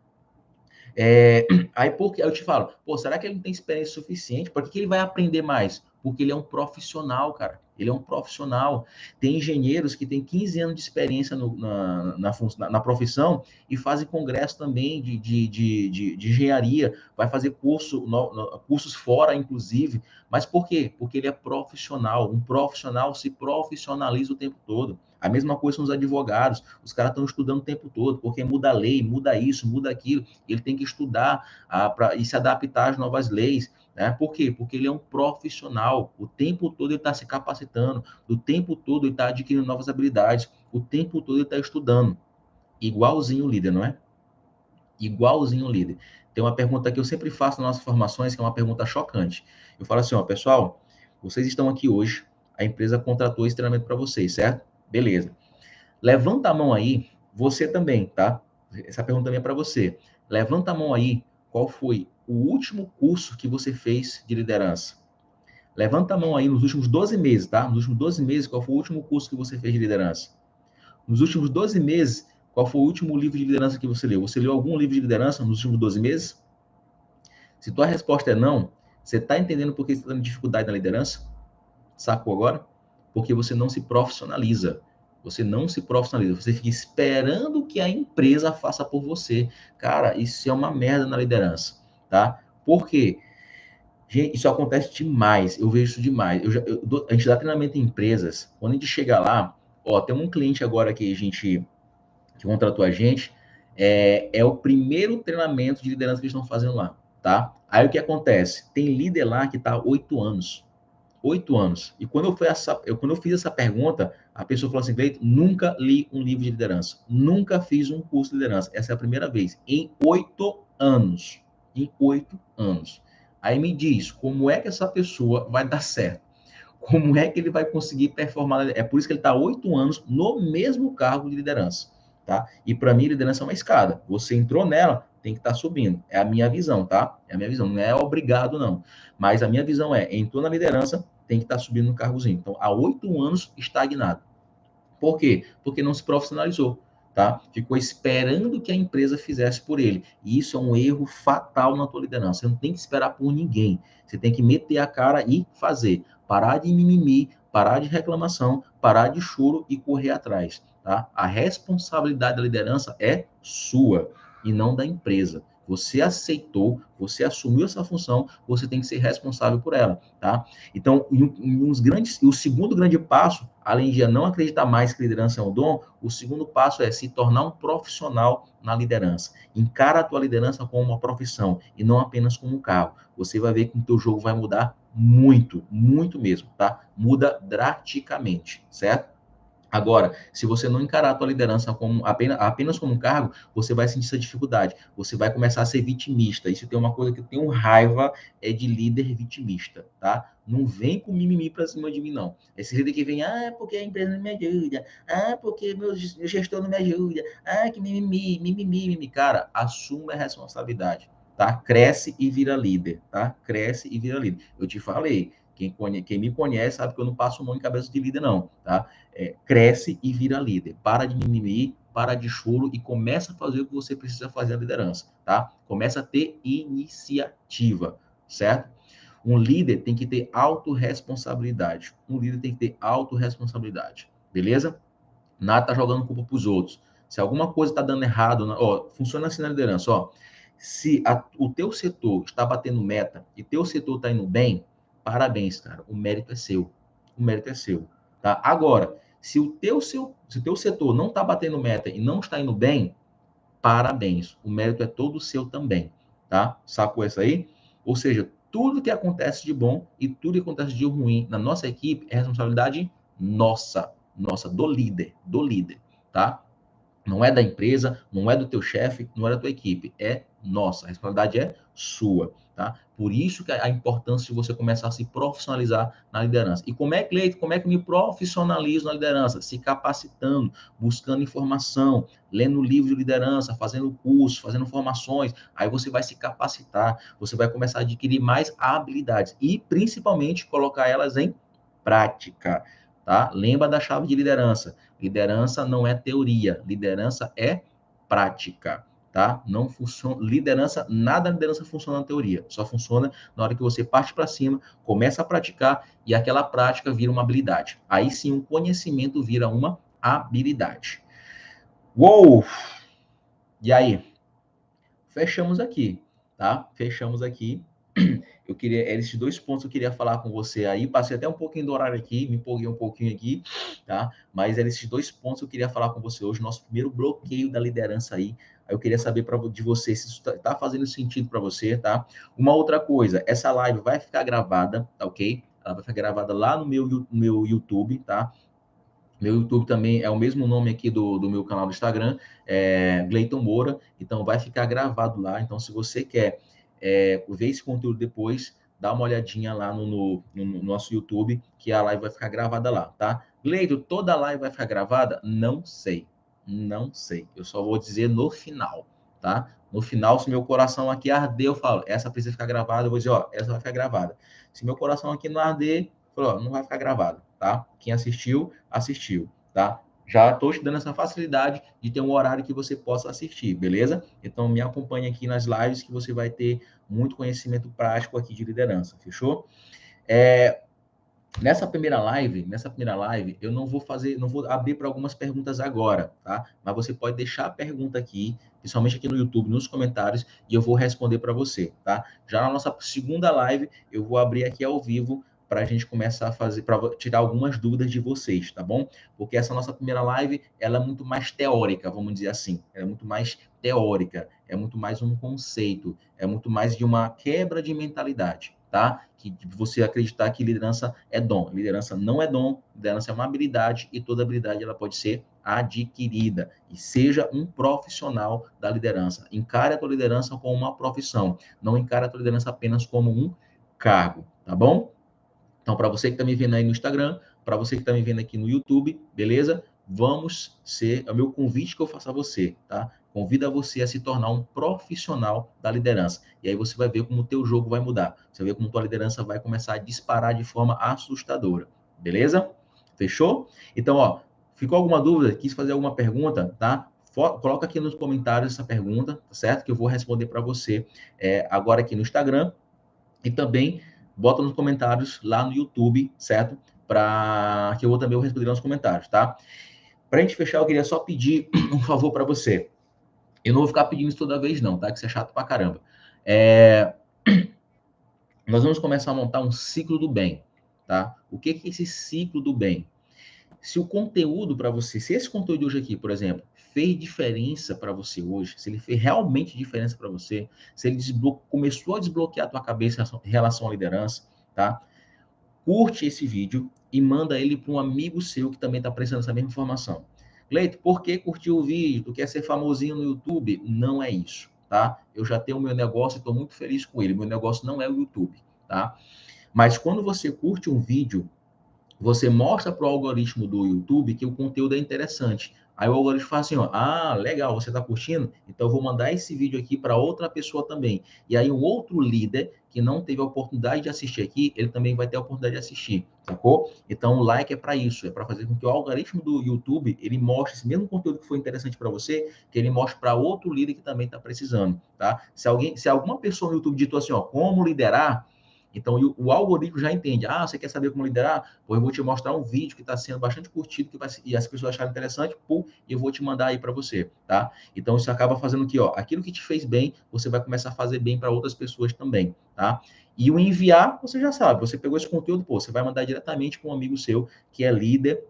S1: Aí porque eu te falo, pô, será que ele não tem experiência suficiente? Para que ele vai aprender mais? Porque ele é um profissional, cara. Ele é um profissional. Tem engenheiros que têm 15 anos de experiência na profissão e fazem congresso também de engenharia, vai fazer cursos fora, inclusive. Mas por quê? Porque ele é profissional. Um profissional se profissionaliza o tempo todo. A mesma coisa com os advogados. Os caras estão estudando o tempo todo, porque muda a lei, muda isso, muda aquilo. Ele tem que estudar e se adaptar às novas leis. Né? Por quê? Porque ele é um profissional. O tempo todo ele está se capacitando. O tempo todo ele está adquirindo novas habilidades. O tempo todo ele está estudando. Igualzinho o líder, não é? Igualzinho o líder. Tem uma pergunta que eu sempre faço nas nossas formações, que é uma pergunta chocante. Eu falo assim, ó, pessoal, vocês estão aqui hoje, a empresa contratou esse treinamento para vocês, certo? Beleza. Levanta a mão aí, você também, tá? Essa pergunta também é para você. Levanta a mão aí, qual foi o último curso que você fez de liderança? Levanta a mão aí nos últimos 12 meses, tá? Nos últimos 12 meses, qual foi o último curso que você fez de liderança? Nos últimos 12 meses, qual foi o último livro de liderança que você leu? Você leu algum livro de liderança nos últimos 12 meses? Se tua resposta é não, você está entendendo por que você está tendo dificuldade na liderança? Sacou agora? Porque você não se profissionaliza. Você não se profissionaliza. Você fica esperando que a empresa faça por você. Cara, isso é uma merda na liderança, tá? Por quê? Gente, isso acontece demais. Eu vejo isso demais. A gente dá treinamento em empresas. Quando a gente chega lá, ó, tem um cliente agora que contratou a gente. É o primeiro treinamento de liderança que eles estão fazendo lá, tá? Aí o que acontece? Tem líder lá que está há 8 anos. 8 anos. E quando eu fiz essa pergunta, a pessoa falou assim, Cleiton, nunca li um livro de liderança, nunca fiz um curso de liderança. Essa é a primeira vez, em 8 anos. Em 8 anos. Aí me diz, como é que essa pessoa vai dar certo? Como é que ele vai conseguir performar? É por isso que ele está 8 anos no mesmo cargo de liderança, tá? E para mim, liderança é uma escada. Você entrou nela, tem que estar subindo. É a minha visão, tá? É a minha visão. Não é obrigado, não. Mas a minha visão é, entrou na liderança, tem que estar subindo no cargozinho. Então, há 8 anos estagnado. Por quê? Porque não se profissionalizou, tá? Ficou esperando que a empresa fizesse por ele. E isso é um erro fatal na tua liderança. Você não tem que esperar por ninguém. Você tem que meter a cara e fazer. Parar de mimimi, parar de reclamação, parar de choro e correr atrás, tá? A responsabilidade da liderança é sua e não da empresa. Você aceitou, você assumiu essa função, você tem que ser responsável por ela, tá? Então, o segundo grande passo, além de não acreditar mais que liderança é um dom, o segundo passo é se tornar um profissional na liderança. Encara a tua liderança como uma profissão e não apenas como um cargo. Você vai ver que o teu jogo vai mudar muito, muito mesmo, tá? Muda drasticamente, certo? Agora, se você não encarar a tua liderança como apenas como um cargo, você vai sentir essa dificuldade. Você vai começar a ser vitimista. Isso tem uma coisa que eu tenho raiva, é de líder vitimista, tá? Não vem com mimimi pra cima de mim, não. Esse líder que vem, porque a empresa não me ajuda, porque meu gestor não me ajuda, que mimimi, mimimi, mimimi. Cara, assuma a responsabilidade, tá? Cresce e vira líder, tá? Cresce e vira líder. Eu te falei, quem me conhece sabe que eu não passo mão em cabeça de líder, não, tá? Cresce e vira líder. Para de mimimi, para de choro e começa a fazer o que você precisa fazer na liderança, tá? Começa a ter iniciativa, certo? Um líder tem que ter autorresponsabilidade. Um líder tem que ter autorresponsabilidade, beleza? Nada tá jogando culpa para os outros. Se alguma coisa está dando errado, ó, funciona assim na liderança, ó. Se o teu setor está batendo meta e teu setor está indo bem, parabéns, cara. O mérito é seu. O mérito é seu, tá? Agora, se o teu setor não está batendo meta e não está indo bem, parabéns. O mérito é todo seu também, tá? Sacou essa aí? Ou seja, tudo que acontece de bom e tudo que acontece de ruim na nossa equipe é responsabilidade nossa, do líder, tá? Não é da empresa, não é do teu chefe, não é da tua equipe, é nossa. A responsabilidade é sua, tá? Por isso que a importância de você começar a se profissionalizar na liderança. E como é que, Leite, como é que eu me profissionalizo na liderança? Se capacitando, buscando informação, lendo livros de liderança, fazendo cursos, fazendo formações. Aí você vai se capacitar, você vai começar a adquirir mais habilidades e, principalmente, colocar elas em prática, tá? Lembra da chave de liderança. Liderança não é teoria, liderança é prática, tá? Não funciona, nada na liderança funciona na teoria, só funciona na hora que você parte para cima, começa a praticar e aquela prática vira uma habilidade. Aí sim, o conhecimento vira uma habilidade. Uou! E aí? Fechamos aqui, tá? Fechamos aqui. Esses dois pontos que eu queria falar com você aí, passei até um pouquinho do horário aqui, me empolguei um pouquinho aqui, tá? Mas eram esses dois pontos que eu queria falar com você hoje, nosso primeiro bloqueio da liderança aí. Aí eu queria saber de você se isso tá fazendo sentido para você, tá? Uma outra coisa, essa live vai ficar gravada, tá ok? Ela vai ficar gravada lá no meu YouTube, tá? Meu YouTube também é o mesmo nome aqui do meu canal do Instagram, Gleiton Moura. Então, vai ficar gravado lá. Então, se você quer ver esse conteúdo depois, dá uma olhadinha lá no nosso YouTube, que a live vai ficar gravada lá, tá? Gleiton, toda a live vai ficar gravada? Não sei. Não sei. Eu só vou dizer no final, tá? No final, se meu coração aqui arder, eu falo, essa precisa ficar gravada. Eu vou dizer, ó, essa vai ficar gravada. Se meu coração aqui não arder, falou, não vai ficar gravado, tá? Quem assistiu, tá? Já estou te dando essa facilidade de ter um horário que você possa assistir, beleza? Então, me acompanhe aqui nas lives que você vai ter muito conhecimento prático aqui de liderança, fechou? Nessa primeira live, eu não vou abrir para algumas perguntas agora, tá? Mas você pode deixar a pergunta aqui, principalmente aqui no YouTube, nos comentários, e eu vou responder para você, tá? Já na nossa segunda live, eu vou abrir aqui ao vivo para a gente começar a fazer, para tirar algumas dúvidas de vocês, tá bom? Porque essa nossa primeira live, ela é muito mais teórica, vamos dizer assim. Ela é muito mais teórica, é muito mais um conceito, é muito mais de uma quebra de mentalidade, tá? Que você acreditar que liderança é dom. Liderança não é dom, liderança é uma habilidade e toda habilidade ela pode ser adquirida. E seja um profissional da liderança. Encare a tua liderança como uma profissão. Não encare a tua liderança apenas como um cargo, tá bom? Então, para você que está me vendo aí no Instagram, para você que está me vendo aqui no YouTube, beleza? É o meu convite que eu faço a você, tá? Convido a você a se tornar um profissional da liderança. E aí você vai ver como o teu jogo vai mudar. Você vai ver como tua liderança vai começar a disparar de forma assustadora. Beleza? Fechou? Então, ó, ficou alguma dúvida? Quis fazer alguma pergunta, tá? Coloca aqui nos comentários essa pergunta, tá certo? Que eu vou responder para você agora aqui no Instagram. E também bota nos comentários lá no YouTube, certo? Para que eu também vou responder nos comentários, tá? Para a gente fechar, eu queria só pedir um favor para você. Eu não vou ficar pedindo isso toda vez, não, tá? Que isso é chato pra caramba. Nós vamos começar a montar um ciclo do bem, tá? O que é esse ciclo do bem? Se o conteúdo para você, se esse conteúdo de hoje aqui, por exemplo, fez diferença para você hoje, se ele fez realmente diferença para você, se ele começou a desbloquear a tua cabeça em relação à liderança, tá? Curte esse vídeo e manda ele para um amigo seu que também está precisando dessa mesma informação. Leito, por que curtiu o vídeo? Tu quer ser famosinho no YouTube? Não é isso, tá? Eu já tenho o meu negócio e estou muito feliz com ele. Meu negócio não é o YouTube, tá? Mas quando você curte um vídeo, você mostra para o algoritmo do YouTube que o conteúdo é interessante. Aí o algoritmo fala assim, ó, legal, você está curtindo? Então eu vou mandar esse vídeo aqui para outra pessoa também. E aí um outro líder que não teve a oportunidade de assistir aqui, ele também vai ter a oportunidade de assistir, sacou? Então o like é para isso, é para fazer com que o algoritmo do YouTube, ele mostre esse mesmo conteúdo que foi interessante para você, que ele mostre para outro líder que também está precisando, tá? Se alguma pessoa no YouTube ditou assim, ó, como liderar, então, o algoritmo já entende. Você quer saber como liderar? Pô, eu vou te mostrar um vídeo que está sendo bastante curtido e as pessoas acharam interessante, e eu vou te mandar aí para você, tá? Então, isso acaba fazendo que, ó, aquilo que te fez bem, você vai começar a fazer bem para outras pessoas também, tá? E o enviar, você já sabe, você pegou esse conteúdo, você vai mandar diretamente para um amigo seu que é líder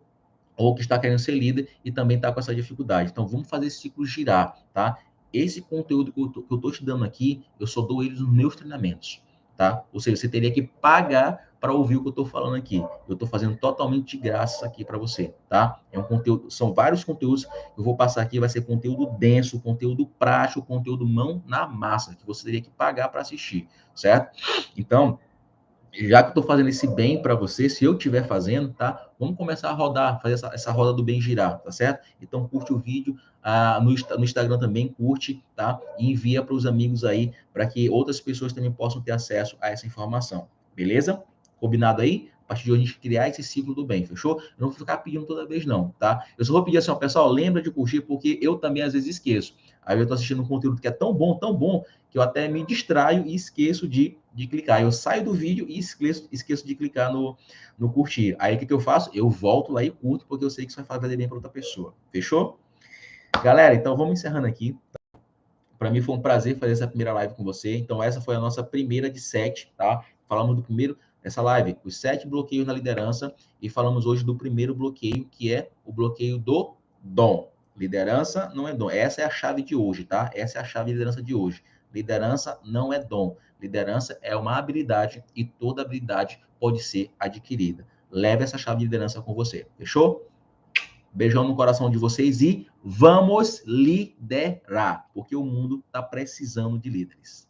S1: ou que está querendo ser líder e também está com essa dificuldade. Então, vamos fazer esse ciclo girar, tá? Esse conteúdo que eu tô te dando aqui, eu só dou eles nos meus treinamentos, tá? Ou seja, você teria que pagar para ouvir o que eu estou falando aqui. Eu estou fazendo totalmente de graça aqui para você, tá? É um conteúdo, são vários conteúdos que eu vou passar aqui, vai ser conteúdo denso, conteúdo prático, conteúdo mão na massa, que você teria que pagar para assistir, certo? Então, já que eu estou fazendo esse bem para você, se eu estiver fazendo, tá? Vamos começar a rodar, fazer essa roda do bem girar, tá certo? Então, curte o vídeo, no Instagram também, curte, tá? E envia para os amigos aí, para que outras pessoas também possam ter acesso a essa informação, beleza? Combinado aí? A partir de hoje a gente criar esse ciclo do bem, fechou? Eu não vou ficar pedindo toda vez, não, tá? Eu só vou pedir assim, ó, pessoal, lembra de curtir, porque eu também às vezes esqueço. Aí eu tô assistindo um conteúdo que é tão bom, que eu até me distraio e esqueço de clicar. Eu saio do vídeo e esqueço de clicar no curtir. Aí o que eu faço? Eu volto lá e curto, porque eu sei que isso vai fazer bem para outra pessoa. Fechou? Galera, então vamos encerrando aqui. Para mim foi um prazer fazer essa primeira live com você. Então, essa foi a nossa primeira de 7, tá? Falamos do primeiro, essa live, os 7 bloqueios na liderança, e falamos hoje do primeiro bloqueio, que é o bloqueio do dom. Liderança não é dom. Essa é a chave de hoje, tá? Essa é a chave de liderança de hoje. Liderança não é dom. Liderança é uma habilidade e toda habilidade pode ser adquirida. Leve essa chave de liderança com você. Fechou? Beijão no coração de vocês e vamos liderar, porque o mundo está precisando de líderes.